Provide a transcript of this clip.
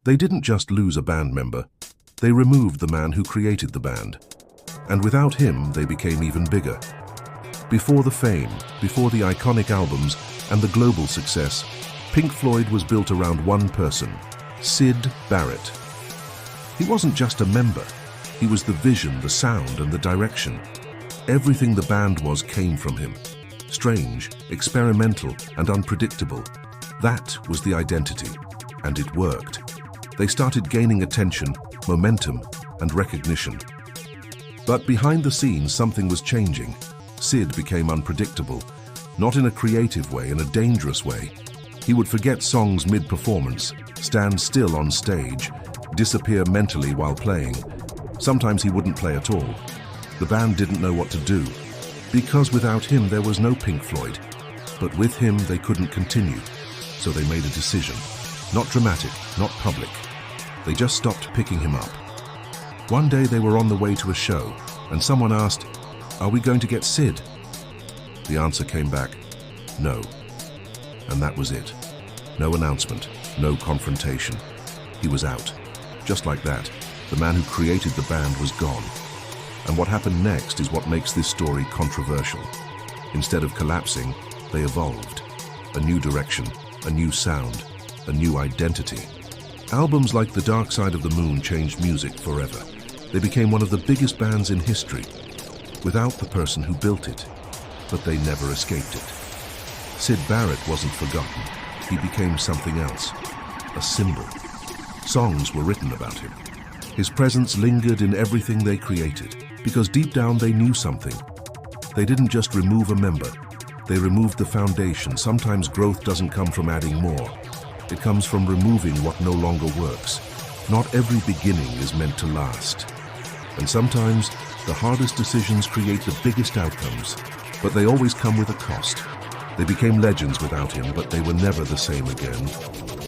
They didn't just lose a band member, they removed the man who created the band. And without him, they became even bigger. Before the fame, before the iconic albums, and the global success, Pink Floyd was built around one person, Syd Barrett. He wasn't just a member, he was the vision, the sound, and the direction. Everything the band was came from him. Strange, experimental, and unpredictable. That was the identity, and it worked. They started gaining attention, momentum, and recognition. But behind the scenes, something was changing. Syd became unpredictable, not in a creative way, in a dangerous way. He would forget songs mid-performance, stand still on stage, disappear mentally while playing. Sometimes he wouldn't play at all. The band didn't know what to do, because without him there was no Pink Floyd. But with him they couldn't continue, so they made a decision. Not dramatic, not public. They just stopped picking him up. One day they were on the way to a show, and someone asked, "Are we going to get Syd?" The answer came back, "No." And that was it. No announcement, no confrontation. He was out. Just like that, the man who created the band was gone. And what happened next is what makes this story controversial. Instead of collapsing, they evolved. A new direction, a new sound, a new identity. Albums like The Dark Side of the Moon changed music forever. They became one of the biggest bands in history, without the person who built it, but they never escaped it. Syd Barrett wasn't forgotten. He became something else, a symbol. Songs were written about him. His presence lingered in everything they created, because deep down they knew something. They didn't just remove a member, they removed the foundation. Sometimes growth doesn't come from adding more. It comes from removing what no longer works. Not every beginning is meant to last. And sometimes the hardest decisions create the biggest outcomes, but they always come with a cost. They became legends without him, but they were never the same again.